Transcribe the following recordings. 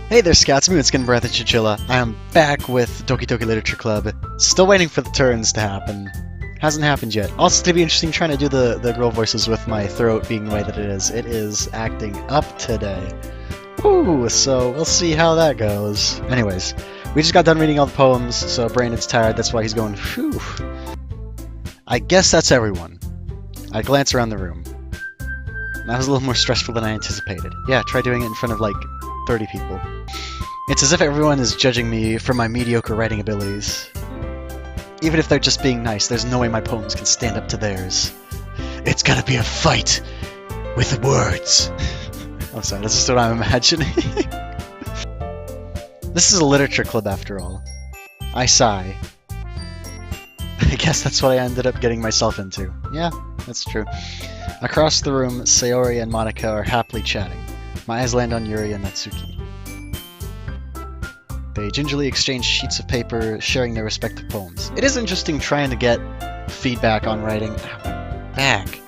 Hey there, Scouts. Me, it's Breath of Chinchilla. I am back with Doki Doki Literature Club. Still waiting for the turns to happen. Hasn't happened yet. Also, it's going to be interesting trying to do the girl voices with my throat being the way that it is. It is acting up today. Woo! So, we'll see how that goes. Anyways, we just got done reading all the poems, so Brandon's tired. That's why he's going, phew. I guess that's everyone. I glance around the room. That was a little more stressful than I anticipated. Yeah, try doing it in front of, like, 30 people. It's as if everyone is judging me for my mediocre writing abilities. Even if they're just being nice, there's no way my poems can stand up to theirs. It's gotta be a fight with words. Oh, sorry, that's just what I'm imagining. This is a literature club after all. I sigh. I guess that's what I ended up getting myself into. Yeah, that's true. Across the room, Sayori and Monica are happily chatting. My eyes land on Yuri and Natsuki. They gingerly exchange sheets of paper, sharing their respective poems. It is interesting trying to get feedback on writing. Ow, my back.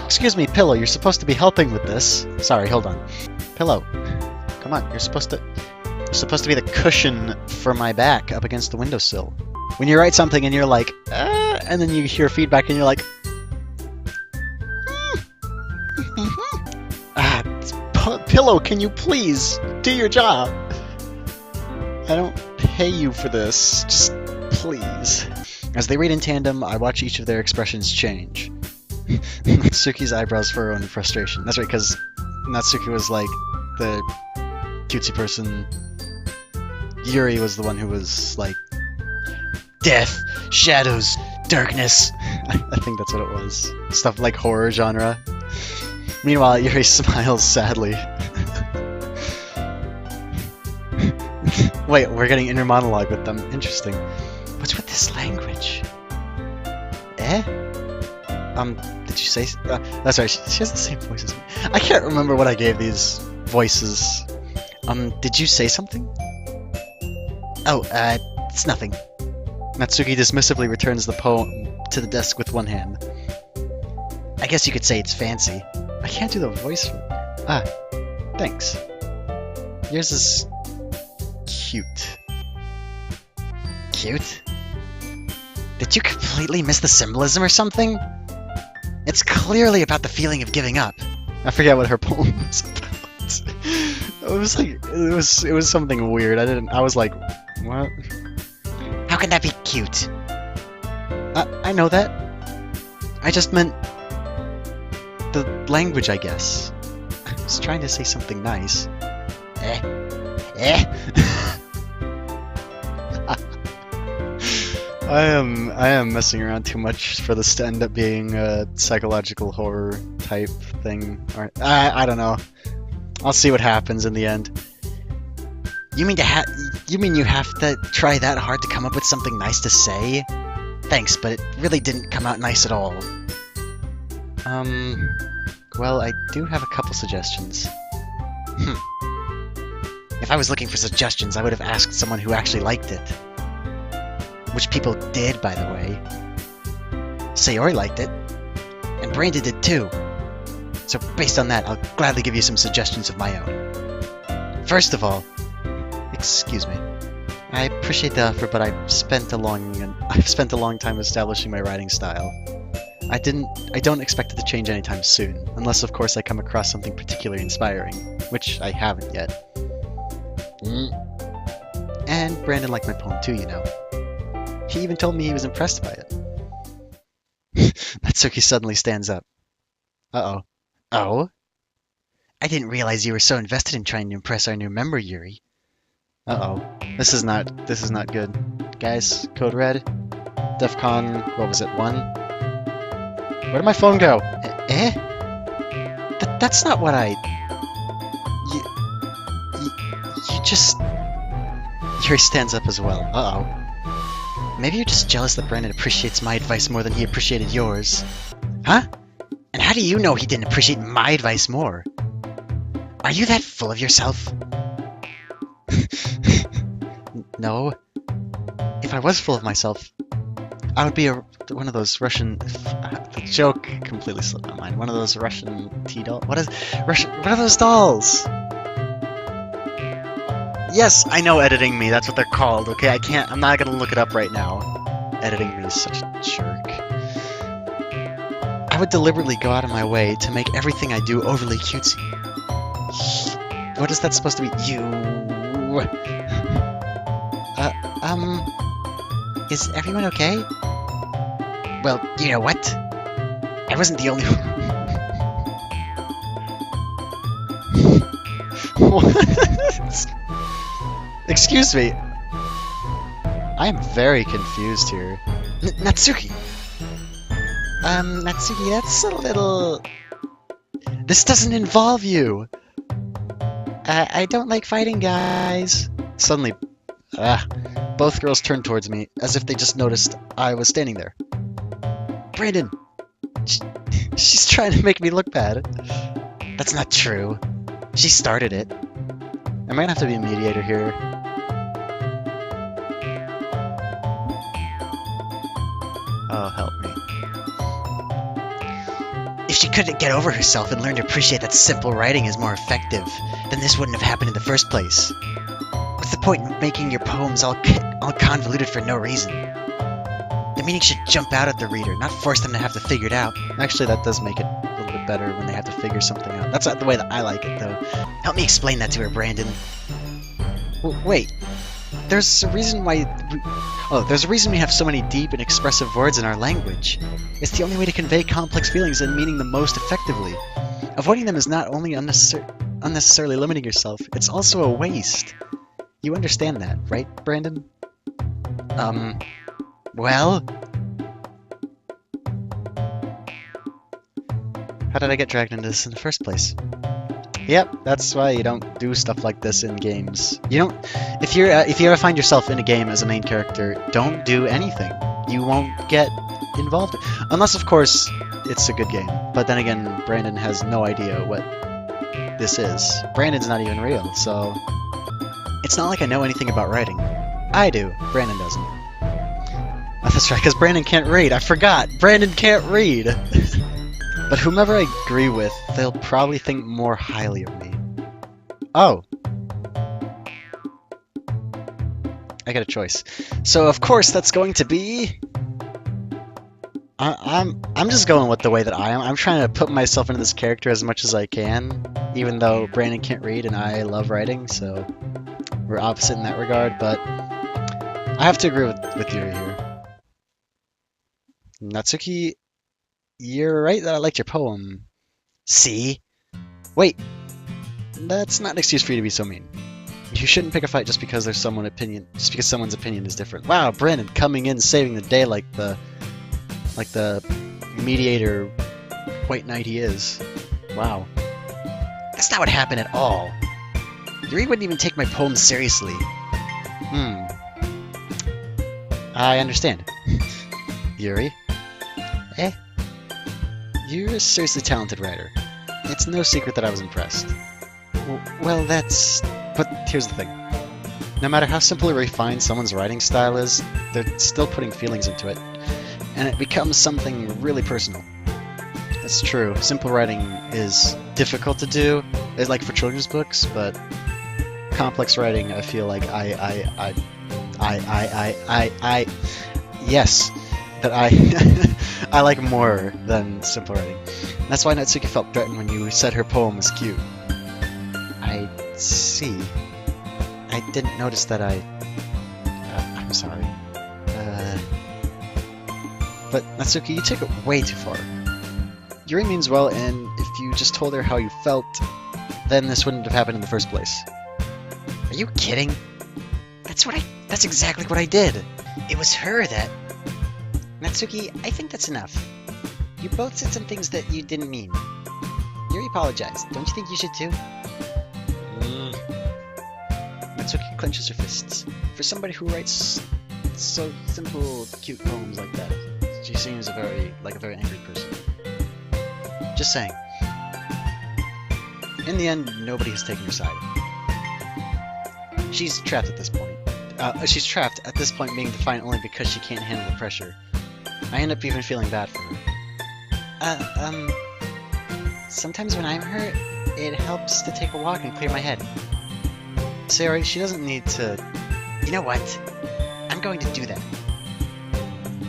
Excuse me, Pillow, you're supposed to be helping with this. Sorry, hold on. Pillow, come on, you're supposed to be the cushion for my back up against the windowsill. When you write something and you're like, and then you hear feedback and you're like, Pillow, can you please do your job? I don't pay you for this. Just please. As they read in tandem, I watch each of their expressions change. Natsuki's eyebrows furrow in frustration. That's right, because Natsuki was like the cutesy person. Yuri was the one who was like death, shadows, darkness. I think that's what it was. Stuff like horror genre. Meanwhile, Yuri smiles sadly. Wait, we're getting inner monologue with them. Interesting. What's with this language? Did you say... that's right, she has the same voice as me. I can't remember what I gave these voices. Did you say something? Oh, it's nothing. Natsuki dismissively returns the poem to the desk with one hand. I guess you could say it's fancy. I can't do the voice. Thanks. Yours is cute. Cute? Did you completely miss the symbolism or something? It's clearly about the feeling of giving up. I forget what her poem was about. It was something weird. I was like, what? How can that be cute? I know that. I just meant the language, I guess. I was trying to say something nice. I am messing around too much for this to end up being a psychological horror type thing. Or, I don't know. I'll see what happens in the end. You mean you have to try that hard to come up with something nice to say? Thanks, but it really didn't come out nice at all. Well, I do have a couple suggestions. If I was looking for suggestions, I would have asked someone who actually liked it. Which people did, by the way. Sayori liked it. And Brandon did too. So based on that, I'll gladly give you some suggestions of my own. First of all, excuse me. I appreciate the offer, but I've spent a long time establishing my writing style. I don't expect it to change anytime soon, unless of course I come across something particularly inspiring, which I haven't yet. And Brandon liked my poem too, you know. He even told me he was impressed by it. Natsuki suddenly stands up. Uh-oh. Oh? I didn't realize you were so invested in trying to impress our new member, Yuri. Uh-oh. This is not good. Guys, code red. DEFCON, what was it, 1? Where did my phone go? That's not what I... You just... Yuri stands up as well. Uh-oh. Maybe you're just jealous that Brandon appreciates my advice more than he appreciated yours. Huh? And how do you know he didn't appreciate my advice more? Are you that full of yourself? No. If I was full of myself, I would be one of those Russian... The joke completely slipped my mind. One of those Russian tea dolls? What are those dolls? Yes, I know editing me. That's what they're called. Okay, I'm not gonna look it up right now. Editing me is such a jerk. I would deliberately go out of my way to make everything I do overly cutesy. What is that supposed to be? Is everyone okay? Well, you know what? I wasn't the only one. What? Excuse me. I am very confused here. Natsuki! Natsuki, that's a little... This doesn't involve you! I don't like fighting, guys. Suddenly, both girls turned towards me, as if they just noticed I was standing there. Brandon! She's trying to make me look bad. That's not true. She started it. I might have to be a mediator here. Oh, help me. If she couldn't get over herself and learn to appreciate that simple writing is more effective, then this wouldn't have happened in the first place. What's the point in making your poems all convoluted for no reason? The meaning should jump out at the reader, not force them to have to figure it out. Actually, that does make it a little bit better when they have to figure something out. That's not the way that I like it, though. Help me explain that to her, Brandon. Wait. There's a reason why... there's a reason we have so many deep and expressive words in our language. It's the only way to convey complex feelings and meaning the most effectively. Avoiding them is not only unnecessarily limiting yourself, it's also a waste. You understand that, right, Brandon? Well? How did I get dragged into this in the first place? Yep, that's why you don't do stuff like this in games. You don't... If you ever find yourself in a game as a main character, don't do anything. You won't get involved. Unless, of course, it's a good game. But then again, Brandon has no idea what this is. Brandon's not even real, so... It's not like I know anything about writing. I do. Brandon doesn't. Oh, that's right, because Brandon can't read. I forgot! Brandon can't read! But whomever I agree with, they'll probably think more highly of me. Oh. I got a choice. So of course that's going to be... I'm just going with the way that I am. I'm trying to put myself into this character as much as I can, even though Brandon can't read and I love writing, so we're opposite in that regard, but I have to agree with Yuri here. Natsuki, you're right that I liked your poem. See? Wait. That's not an excuse for you to be so mean. You shouldn't pick a fight just because someone's opinion is different. Wow, Brandon coming in saving the day like the mediator white knight he is. Wow. That's not what happened at all. Yuri wouldn't even take my poem seriously. I understand. Yuri? Eh? You're a seriously talented writer. It's no secret that I was impressed. Well, that's... But here's the thing. No matter how simple or refined someone's writing style is, they're still putting feelings into it. And it becomes something really personal. That's true. Simple writing is difficult to do. It's like for children's books, but complex writing, I feel like yes, that I like more than simple writing. That's why Natsuki felt threatened when you said her poem was cute. I see. I didn't notice that I'm sorry. But Natsuki, you take it way too far. Yuri means well, and if you just told her how you felt, then this wouldn't have happened in the first place. Are you kidding? That's exactly what I did. It was her that... Natsuki, I think that's enough. You both said some things that you didn't mean. Yuri apologized. Don't you think you should too? Natsuki clenches her fists. For somebody who writes so simple, cute poems like that, she seems like a very angry person. Just saying. In the end, nobody has taken her side. She's trapped at this point. She's trapped at this point being defiant only because she can't handle the pressure. I end up even feeling bad for her. Sometimes when I'm hurt, it helps to take a walk and clear my head. Sayori, she doesn't need to... You know what? I'm going to do that.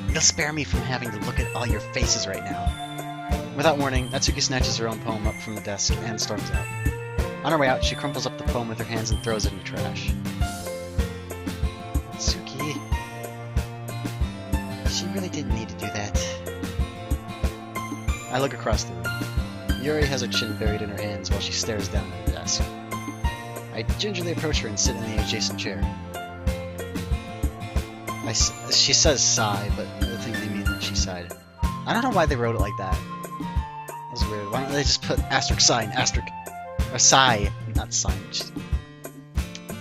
It'll spare me from having to look at all your faces right now. Without warning, Natsuki snatches her own poem up from the desk and storms out. On her way out, she crumples up the poem with her hands and throws it in the trash. Natsuki... She really didn't need to do that. I look across the room. Yuri has her chin buried in her hands while she stares down at her desk. I gingerly approach her and sit in the adjacent chair. She says sigh, but I think they mean that she sighed. I don't know why they wrote it like that. That was weird. Why don't they just put asterisk sign, asterisk... Or sigh, not sign. Just...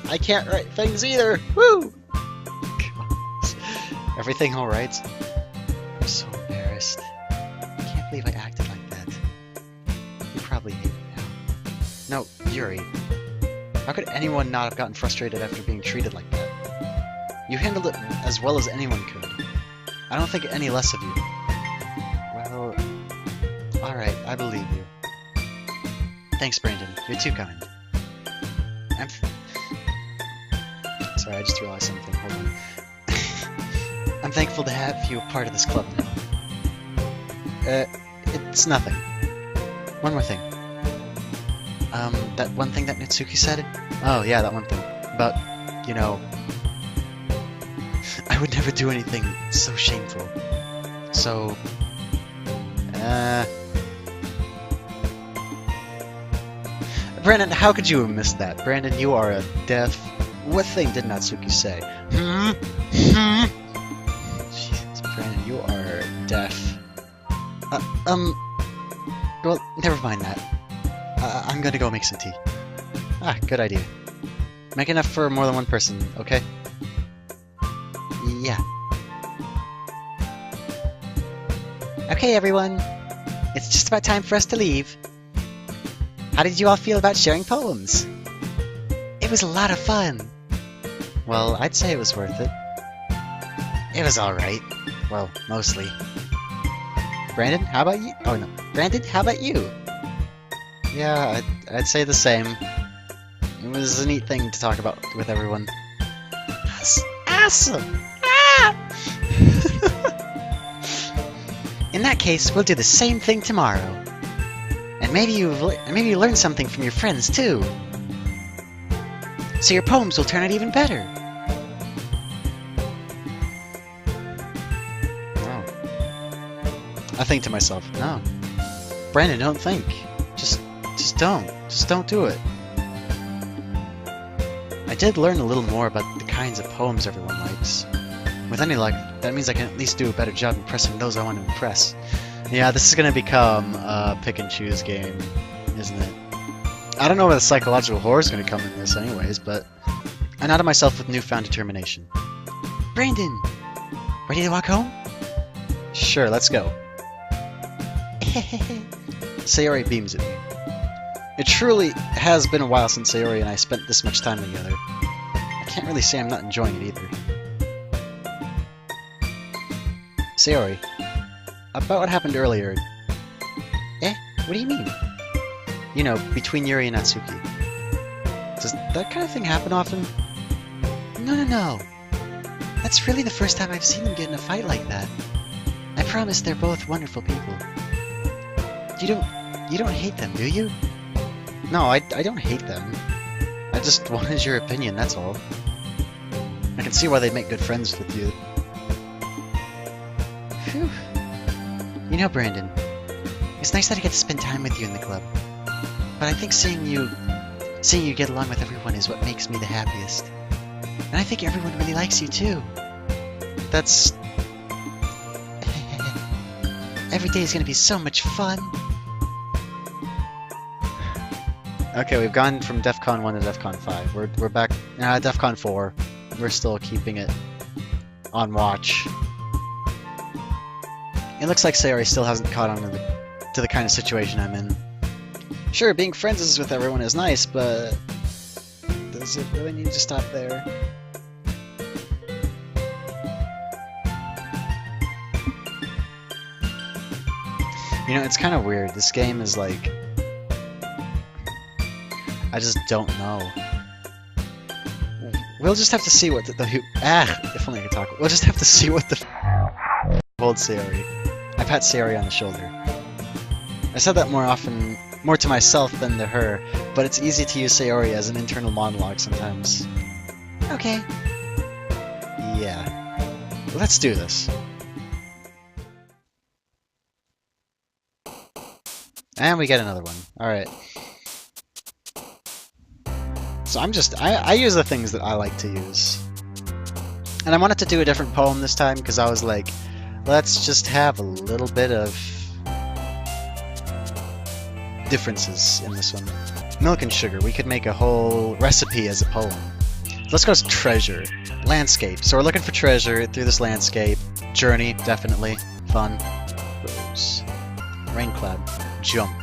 I can't write things either! Woo! Gosh. Everything alright? I'm so embarrassed. I can't believe I acted like that. You probably hate me now. No, Yuri. How could anyone not have gotten frustrated after being treated like that? You handled it as well as anyone could. I don't think any less of you. Well, alright, I believe you. Thanks, Brandon. You're too kind. Sorry, I just realized something. Hold on. I'm thankful to have you a part of this club now. It's nothing. One more thing. That one thing that Natsuki said? Oh, yeah, that one thing. About, you know... I would never do anything so shameful. So... Brandon, how could you have missed that? Brandon, you are a deaf... What thing did Natsuki say? Jesus, Brandon, you are deaf. Well, never mind that. I'm gonna go make some tea. Ah, good idea. Make enough for more than one person, okay? Yeah. Okay, everyone. It's just about time for us to leave. How did you all feel about sharing poems? It was a lot of fun. Well, I'd say it was worth it. It was alright. Well, mostly. Brandon, how about you? Oh, no. Brandon, how about you? Yeah, I'd say the same. It was a neat thing to talk about with everyone. That's awesome! Ah! In that case, we'll do the same thing tomorrow. And maybe you learn something from your friends, too. So your poems will turn out even better. Oh. I think to myself, no. Brandon, don't think. Just don't. Just don't do it. I did learn a little more about the kinds of poems everyone likes. With any luck, that means I can at least do a better job impressing those I want to impress. Yeah, this is gonna become a pick and choose game, isn't it? I don't know where the psychological horror is gonna come in this anyways, but I nodded myself with newfound determination. Brandon! Ready to walk home? Sure, let's go. Sayori beams at me. It truly has been a while since Sayori and I spent this much time together. I can't really say I'm not enjoying it either. Sayori, about what happened earlier... What do you mean? You know, between Yuri and Natsuki. Does that kind of thing happen often? No. That's really the first time I've seen them get in a fight like that. I promise they're both wonderful people. You don't hate them, do you? No, I don't hate them. I just wanted your opinion, that's all. I can see why they'd make good friends with you. Phew. You know, Brandon, it's nice that I get to spend time with you in the club. But I think seeing you get along with everyone is what makes me the happiest. And I think everyone really likes you too. That's... Every day is gonna be so much fun. Okay, we've gone from DEFCON 1 to DEFCON 5. We're back... DEFCON 4. We're still keeping it on watch. It looks like Sayori still hasn't caught on to the kind of situation I'm in. Sure, being friends with everyone is nice, but... does it really need to stop there? You know, it's kind of weird. This game is like... I just don't know. We'll just have to see what if only I could talk. We'll just have to see what the hold Sayori. I pat Sayori on the shoulder. I said that more to myself than to her, but it's easy to use Sayori as an internal monologue sometimes. Okay. Yeah. Let's do this. And we get another one. Alright. So I use the things that I like to use. And I wanted to do a different poem this time because I was like, let's just have a little bit of differences in this one. Milk and sugar. We could make a whole recipe as a poem. Let's go to treasure. Landscape. So we're looking for treasure through this landscape. Journey, definitely. Fun. Rose. Rain cloud. Jump.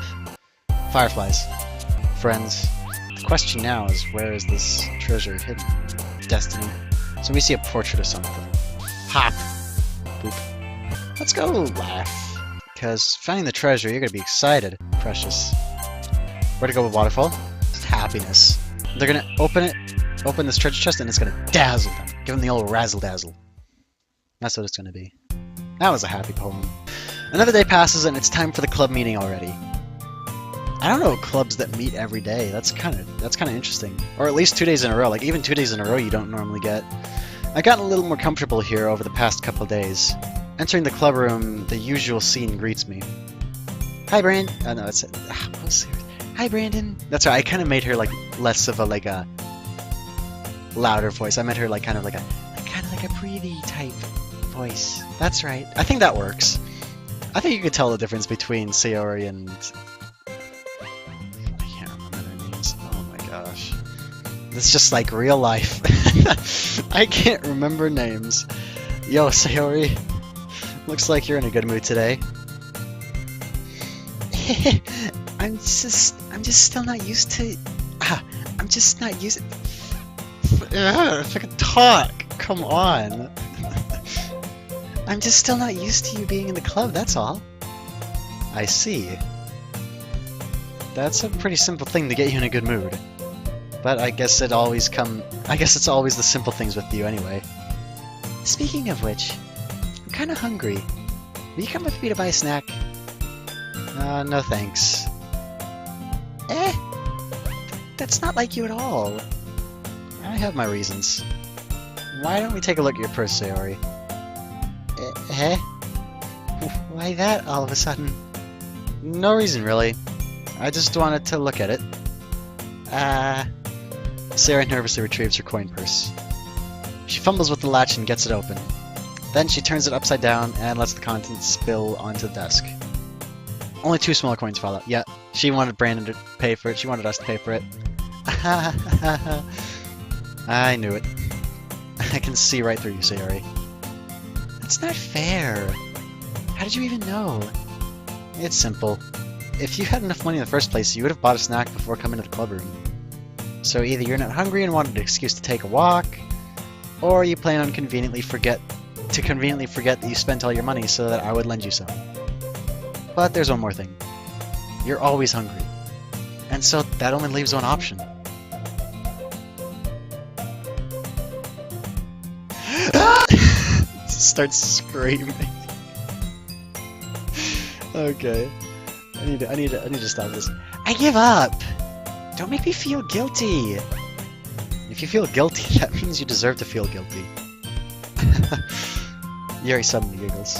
Fireflies. Friends. The question now is, where is this treasure hidden? Destiny. So we see a portrait of something. Hop. Boop. Let's go laugh. Because finding the treasure, you're going to be excited. Precious. Where to go with waterfall? Happiness. They're going to open this treasure chest, and it's going to dazzle them. Give them the old razzle-dazzle. That's what it's going to be. That was a happy poem. Another day passes, and it's time for the club meeting already. I don't know clubs that meet every day. That's kind of interesting. Or at least 2 days in a row. Like, even 2 days in a row you don't normally get. I've gotten a little more comfortable here over the past couple of days. Entering the club room, the usual scene greets me. Hi, Brandon. Oh, no, that's it. Hi, Brandon. That's right. I kind of made her like less of a a louder voice. I made her like kind of like a breathy type voice. That's right. I think that works. I think you could tell the difference between Sayori and I can't remember their names. Oh my gosh. It's just like real life. I can't remember names. Yo, Sayori. Looks like you're in a good mood today. I'm just still not used to. I'm just not used. If I could talk, come on. I'm just still not used to you being in the club. That's all. I see. That's a pretty simple thing to get you in a good mood. But I guess it's always the simple things with you anyway. Speaking of which, I'm kind of hungry. Will you come with me to buy a snack? No thanks. That's not like you at all. I have my reasons. Why don't we take a look at your purse, Sayori? Why that all of a sudden? No reason, really. I just wanted to look at it. Sayori nervously retrieves her coin purse. She fumbles with the latch and gets it open. Then she turns it upside down and lets the contents spill onto the desk. Only 2 small coins fall out. Yeah, she wanted Brandon to pay for it. She wanted us to pay for it. I knew it. I can see right through you, Sayori. That's not fair. How did you even know? It's simple. If you had enough money in the first place, you would have bought a snack before coming to the club room. So either you're not hungry and wanted an excuse to take a walk, or you plan on conveniently forget that you spent all your money so that I would lend you some. But there's one more thing. You're always hungry. And so that only leaves one option. Starts screaming. Okay. I need to stop this. I give up! Don't make me feel guilty! If you feel guilty, that means you deserve to feel guilty. Yuri suddenly giggles.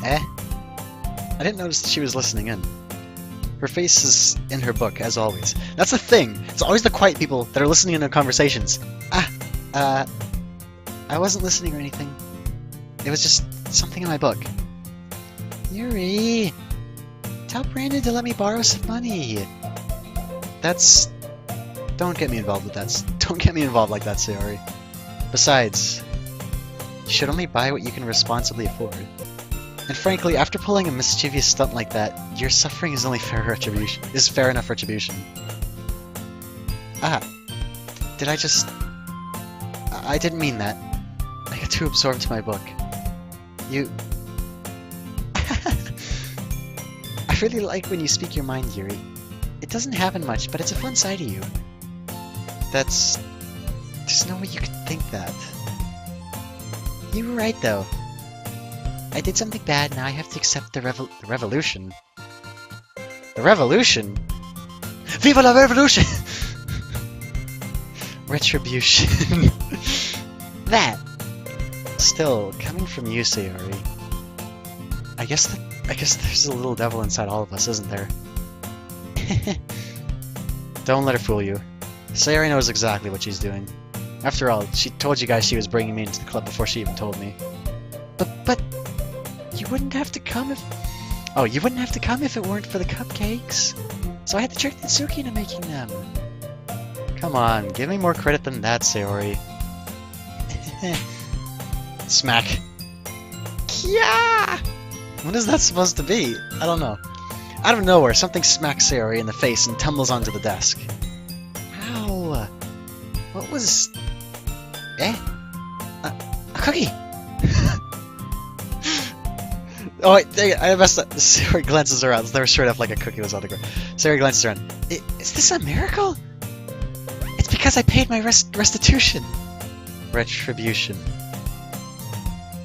I didn't notice that she was listening in. Her face is in her book, as always. That's the thing! It's always the quiet people that are listening in their conversations. I wasn't listening or anything. It was just something in my book. Yuri! Tell Brandon to let me borrow some money! Don't get me involved with that. Don't get me involved like that, Sayori. Besides, you should only buy what you can responsibly afford. And frankly, after pulling a mischievous stunt like that, your suffering is only fair enough retribution. Did I just... I didn't mean that. I got too absorbed in my book. I really like when you speak your mind, Yuri. It doesn't happen much, but it's a fun side of you. There's no way you could think that. You were right, though. I did something bad, now I have to accept the revolution. The revolution? Viva la revolution! Retribution. That! Still, coming from you, Sayori. I guess there's a little devil inside all of us, isn't there? Don't let her fool you. Sayori knows exactly what she's doing. After all, she told you guys she was bringing me into the club before she even told me. But you wouldn't have to come if... Oh, you wouldn't have to come if it weren't for the cupcakes. So I had to trick Natsuki into making them. Come on, give me more credit than that, Sayori. Smack. Yeah! What is that supposed to be? I don't know. Out of nowhere, something smacks Sayori in the face and tumbles onto the desk. Ow! What was... Eh? A cookie! Oh wait, dang it, I messed up. Sayori glances around. It's never straight up like a cookie was on the ground. Sayori glances around. Is this a miracle? It's because I paid my restitution. Retribution.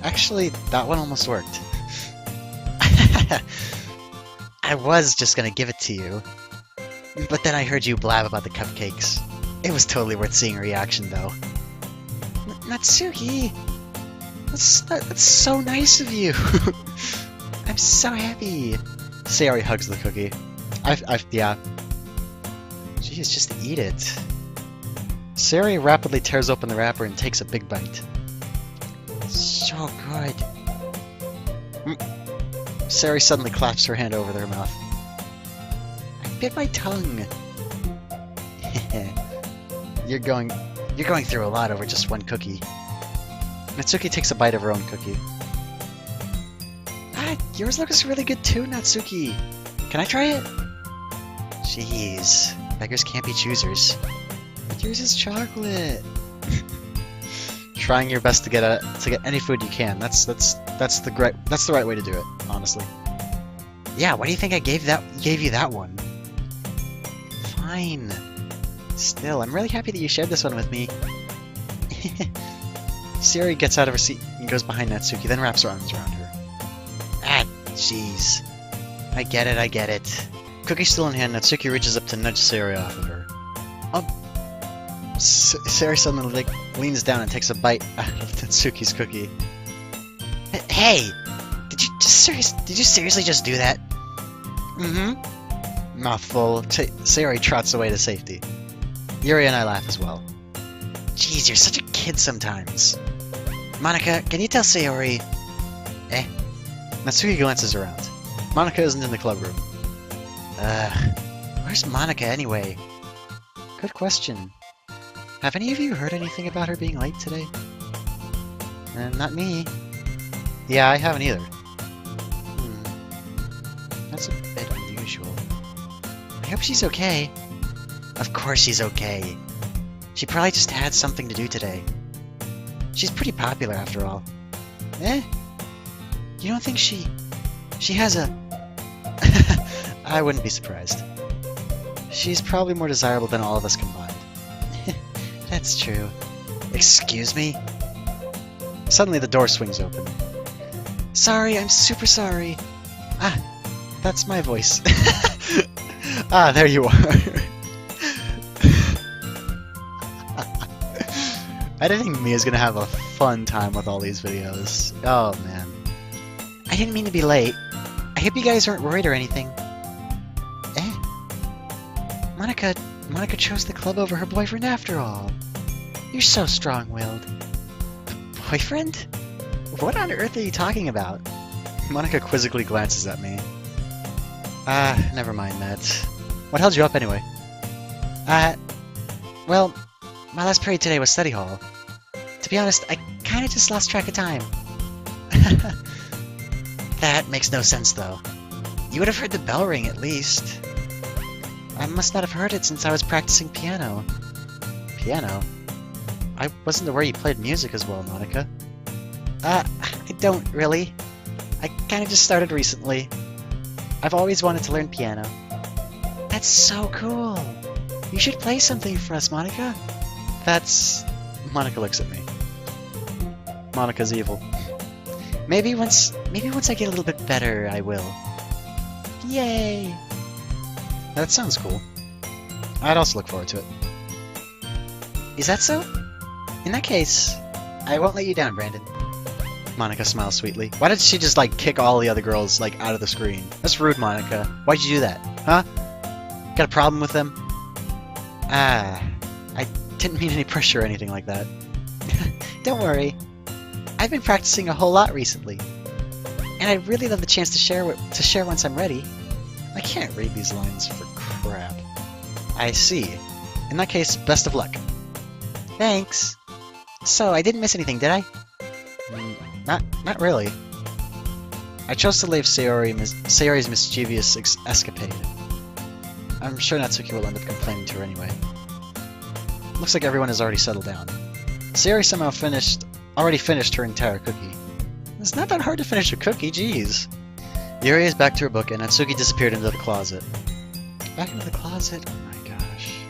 Actually, that one almost worked. I was just gonna give it to you. But then I heard you blab about the cupcakes. It was totally worth seeing a reaction, though. Natsuki! That's so nice of you! I'm so happy! Sayori hugs the cookie. Yeah. Jeez, just eat it. Sayori rapidly tears open the wrapper and takes a big bite. So good. Sayori suddenly claps her hand over their mouth. I bit my tongue. You're going through a lot over just one cookie. Natsuki takes a bite of her own cookie. Ah, yours looks really good too, Natsuki. Can I try it? Jeez, beggars can't be choosers. But yours is chocolate. Trying your best to get any food you can. That's the right way to do it, honestly. Yeah, why do you think I gave you that one? Fine. Still, I'm really happy that you shared this one with me. Sayori gets out of her seat and goes behind Natsuki, then wraps her arms around her. Ah, jeez. I get it. Cookie still in hand, Natsuki reaches up to nudge Sayori off of her. Sayori suddenly leans down and takes a bite out of Natsuki's cookie. Hey! Did you seriously just do that? Mm-hmm. Mouthful. Sayori trots away to safety. Yuri and I laugh as well. Jeez, you're such a kid sometimes. Monika, can you tell Sayori... Eh? Natsuki glances around. Monika isn't in the club room. Where's Monika anyway? Good question. Have any of you heard anything about her being late today? Not me. Yeah, I haven't either. That's a bit unusual. I hope she's okay. Of course she's okay. She probably just had something to do today. She's pretty popular after all. Eh? You don't think she has a... I wouldn't be surprised. She's probably more desirable than all of us combined. That's true. Excuse me? Suddenly the door swings open. Sorry, I'm super sorry. Ah, that's my voice. Ah, there you are. Editing me is gonna have a fun time with all these videos. Oh man. I didn't mean to be late. I hope you guys aren't worried or anything. Eh? Monika chose the club over her boyfriend after all. You're so strong-willed. Boyfriend? What on earth are you talking about? Monika quizzically glances at me. Never mind that. What held you up anyway? Well, my last period today was study hall. To be honest, I kinda just lost track of time. That makes no sense, though. You would have heard the bell ring, at least. I must not have heard it since I was practicing piano. Piano? I wasn't aware you played music as well, Monika. I don't really. I kinda just started recently. I've always wanted to learn piano. That's so cool! You should play something for us, Monika. That's Monica looks at me. Monica's evil. Maybe once I get a little bit better, I will. Yay! That sounds cool. I'd also look forward to it. Is that so? In that case, I won't let you down, Brandon. Monica smiles sweetly. Why did she just, like, kick all the other girls, like, out of the screen? That's rude, Monica. Why'd you do that? Huh? Got a problem with them? Ah, I didn't mean any pressure or anything like that. don't worry. I've been practicing a whole lot recently. And I'd really love the chance to share once I'm ready. I can't read these lines for crap. I see. In that case, best of luck. Thanks. So, I didn't miss anything, did I? Not really. I chose to leave Sayori's mischievous escapade. I'm sure Natsuki will end up complaining to her anyway. Looks like everyone has already settled down. Sayori somehow already finished her entire cookie. It's not that hard to finish a cookie, jeez. Yuri is back to her book, and Natsuki disappeared into the closet. Back into the closet? Oh my gosh.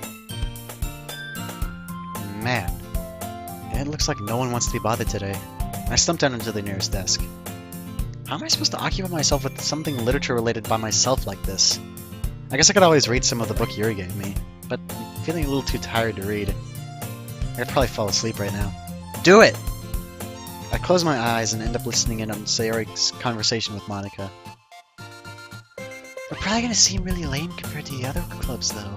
Man. It looks like no one wants to be bothered today. I slumped down into the nearest desk. How am I supposed to occupy myself with something literature-related by myself like this? I guess I could always read some of the book Yuri gave me, but I'm feeling a little too tired to read. I'd probably fall asleep right now. Do it! I close my eyes and end up listening in on Sayori's conversation with Monica. We're probably gonna seem really lame compared to the other clubs, though.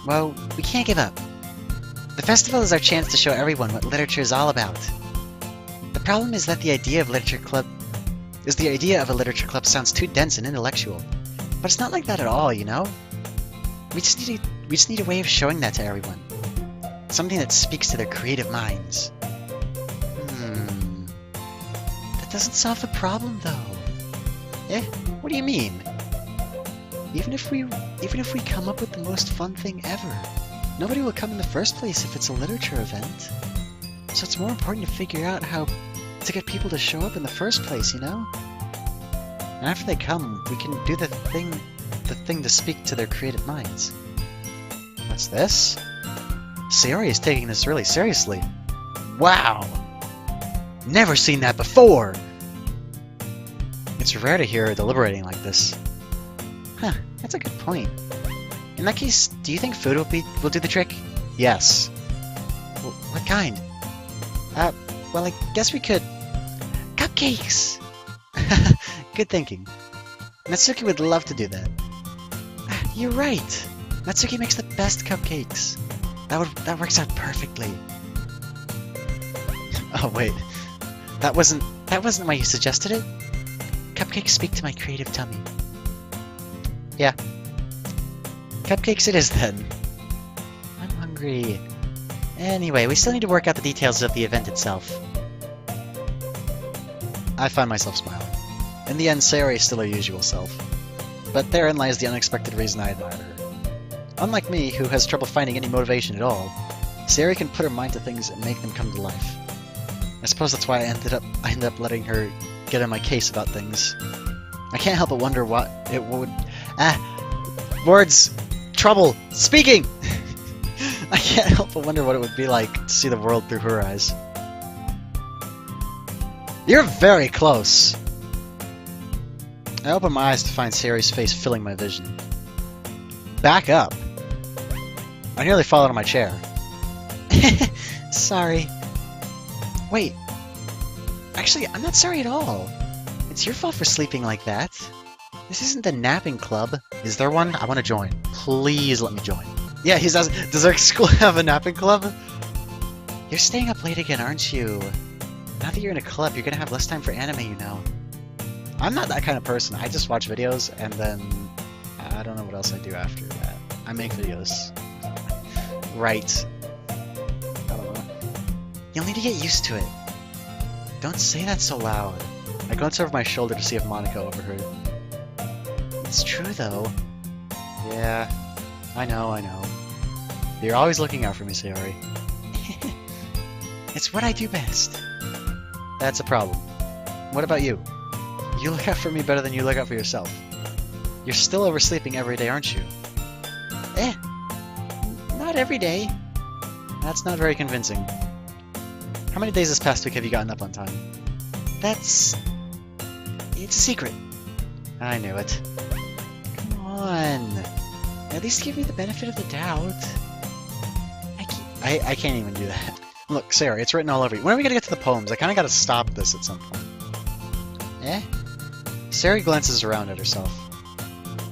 Well, we can't give up. The festival is our chance to show everyone what literature is all about. The problem is that the idea of a literature club sounds too dense and intellectual. But it's not like that at all, you know? We just need a way of showing that to everyone. Something that speaks to their creative minds. That doesn't solve the problem, though. What do you mean? Even if we come up with the most fun thing ever, nobody will come in the first place if it's a literature event. So it's more important to figure out how to get people to show up in the first place, you know? And after they come, we can do the thing to speak to their creative minds. What's this? Sayori is taking this really seriously. Wow! Never seen that before! It's rare to hear her deliberating like this. Huh, that's a good point. In that case, do you think food will do the trick? Yes. What kind? Well, I guess we could... Cupcakes! Good thinking. Natsuki would love to do that. You're right. Natsuki makes the best cupcakes. That works out perfectly. Oh wait, that wasn't why you suggested it? Cupcakes speak to my creative tummy. Yeah. Cupcakes it is then. I'm hungry. Anyway, we still need to work out the details of the event itself. I find myself smiling. In the end, Sayori is still her usual self. But therein lies the unexpected reason I admire her. Unlike me, who has trouble finding any motivation at all, Sayori can put her mind to things and make them come to life. I suppose that's why I ended up letting her get in my case about things. I can't help but wonder what it would... Words! Trouble! Speaking! I can't help but wonder what it would be like to see the world through her eyes. You're very close! I open my eyes to find Sayori's face filling my vision. Back up! I nearly fall out of my chair. Sorry. Wait. Actually, I'm not sorry at all. It's your fault for sleeping like that. This isn't the napping club. Is there one? I want to join. Please let me join. Yeah, he's asking, does our school have a napping club? You're staying up late again, aren't you? Now that you're in a club, you're gonna have less time for anime, you know. I'm not that kind of person. I just watch videos and then I don't know what else I do after that. I make videos. Right. I don't know. You'll need to get used to it. Don't say that so loud. I glance over my shoulder to see if Monica overheard. It's true, though. Yeah, I know. You're always looking out for me, Sayori. It's what I do best. That's a problem. What about you? You look out for me better than you look out for yourself. You're still oversleeping every day, aren't you? Not every day. That's not very convincing. How many days this past week have you gotten up on time? It's a secret. I knew it. Come on. At least give me the benefit of the doubt. I can't even do that. Look, Sarah, it's written all over you. When are we gonna get to the poems? I kinda gotta stop this at some point. Eh? Sarah glances around at herself.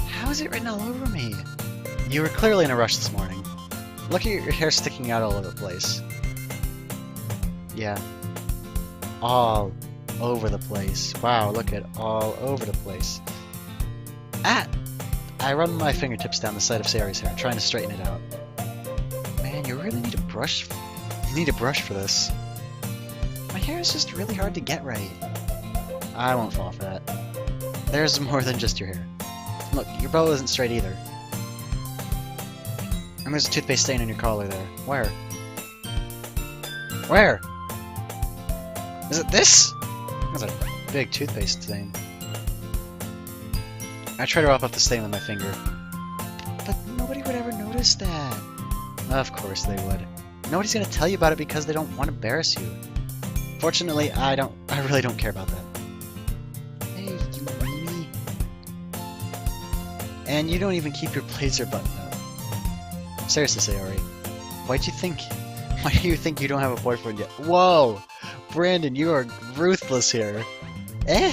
How is it written all over me? You were clearly in a rush this morning. Look at your hair sticking out all over the place. Yeah. All over the place. Wow, look at all over the place. Ah! I run my fingertips down the side of Sayori's hair, trying to straighten it out. Man, you really need a brush. You need a brush for this. My hair is just really hard to get right. I won't fall for that. There's more than just your hair. Look, your bow isn't straight either. And there's a toothpaste stain on your collar there. Where? Where? Is it this? That's a big toothpaste stain. I try to rub off the stain with my finger. But nobody would ever notice that. Of course they would. Nobody's gonna tell you about it because they don't want to embarrass you. Fortunately, I really don't care about that. Hey, you weenie. And you don't even keep your blazer button up. Seriously, Sayori. Why do you think you don't have a boyfriend yet? Whoa! Brandon, you are ruthless here. Eh?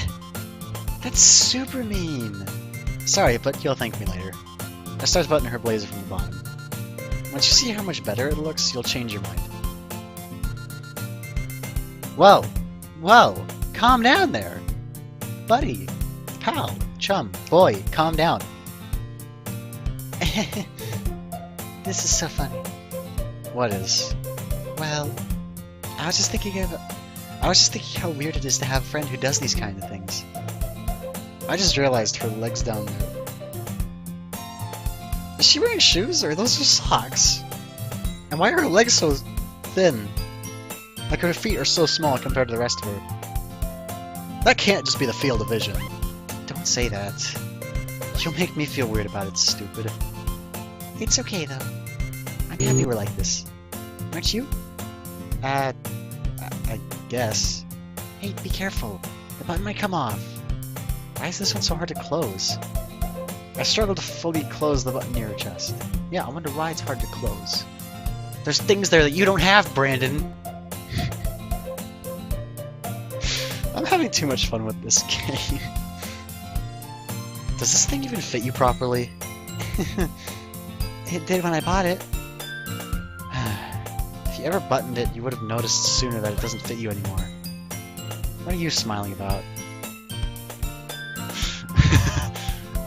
That's super mean. Sorry, but you'll thank me later. I start buttoning her blazer from the bottom. Once you see how much better it looks, you'll change your mind. Whoa! Whoa! Calm down there! Buddy! Pal! Chum! Boy! Calm down! This is so funny. What is? Well, I was just thinking how weird it is to have a friend who does these kind of things. I just realized her leg's down there. Is she wearing shoes, or those are socks? And why are her legs so thin? Like her feet are so small compared to the rest of her. That can't just be the field of vision. Don't say that. You'll make me feel weird about it, stupid. It's okay, though. I'm happy we're like this. Aren't you? I guess. Hey, be careful. The button might come off. Why is this one so hard to close? I struggle to fully close the button near her chest. Yeah, I wonder why it's hard to close. There's things there that you don't have, Brandon! I'm having too much fun with this game. Does this thing even fit you properly? It did when I bought it. If you ever buttoned it, you would have noticed sooner that it doesn't fit you anymore. What are you smiling about?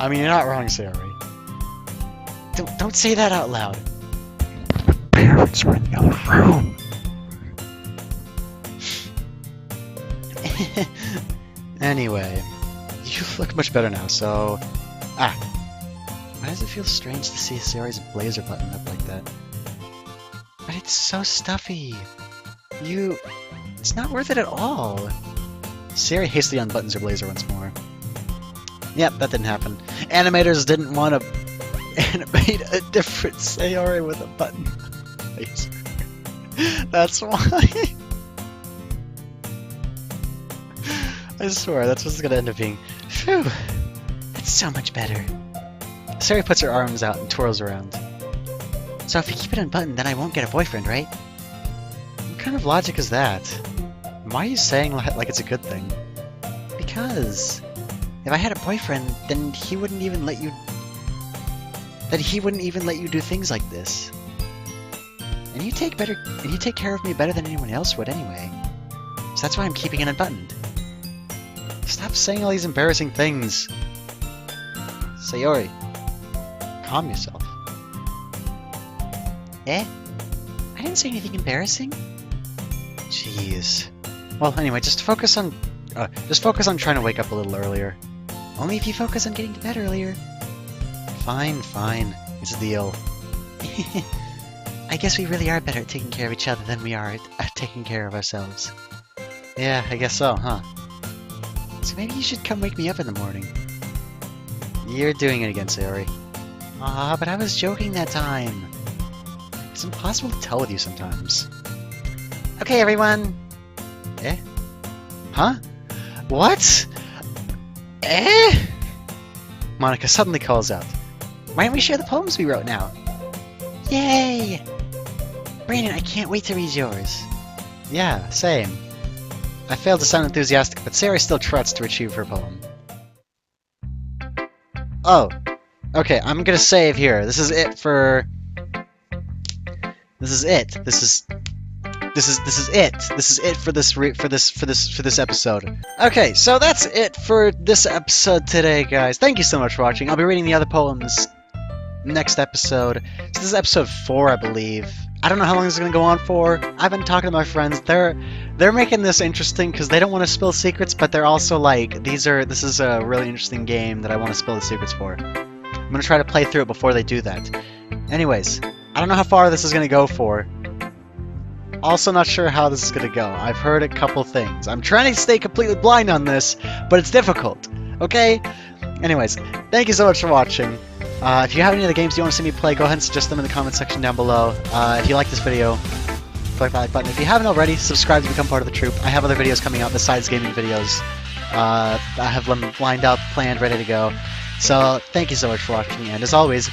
I mean, you're not wrong, Sayori. Don't say that out loud. Parents were in the other room. Anyway, you look much better now, so... Why does it feel strange to see Sayori's blazer buttoned up like that? But it's so stuffy. It's not worth it at all. Sayori hastily unbuttons her blazer once more. Yep, that didn't happen. Animators didn't want to animate a different Sayori with a button blazer. That's why. I swear, that's what it's gonna end up being. Phew. That's so much better. Sayori puts her arms out and twirls around. So if you keep it unbuttoned, then I won't get a boyfriend, right? What kind of logic is that? Why are you saying like it's a good thing? Because if I had a boyfriend, then he wouldn't even let you... do things like this. And you take care of me better than anyone else would anyway. So that's why I'm keeping it unbuttoned. Stop saying all these embarrassing things. Sayori, calm yourself. Eh? I didn't say anything embarrassing. Jeez. Well, anyway, just focus on trying to wake up a little earlier. Only if you focus on getting to bed earlier. Fine. It's a deal. I guess we really are better at taking care of each other than we are at taking care of ourselves. Yeah, I guess so, huh? So maybe you should come wake me up in the morning. You're doing it again, Sayori. But I was joking that time. It's impossible to tell with you sometimes. Okay, everyone. Eh? Huh? What? Eh? Monica suddenly calls out. Why don't we share the poems we wrote now? Yay! Brandon, I can't wait to read yours. Yeah, same. I failed to sound enthusiastic, but Sayori still trots to achieve her poem. Oh. Okay, I'm gonna save here. This is it for... This is it. This is it. This is it for this episode. Okay, so that's it for this episode today, guys. Thank you so much for watching. I'll be reading the other poems next episode. So this is episode 4, I believe. I don't know how long this is gonna go on for. I've been talking to my friends. They're making this interesting because they don't want to spill secrets, but they're also like, this is a really interesting game that I want to spill the secrets for. I'm gonna try to play through it before they do that. Anyways, I don't know how far this is gonna go for. Also not sure how this is gonna go. I've heard a couple things. I'm trying to stay completely blind on this, but it's difficult. Okay? Anyways, thank you so much for watching. If you have any other games you want to see me play, go ahead and suggest them in the comment section down below. If you like this video, click that like button. If you haven't already, subscribe to become part of the troop. I have other videos coming out besides gaming videos. I have them lined up, planned, ready to go. So, thank you so much for watching, and as always,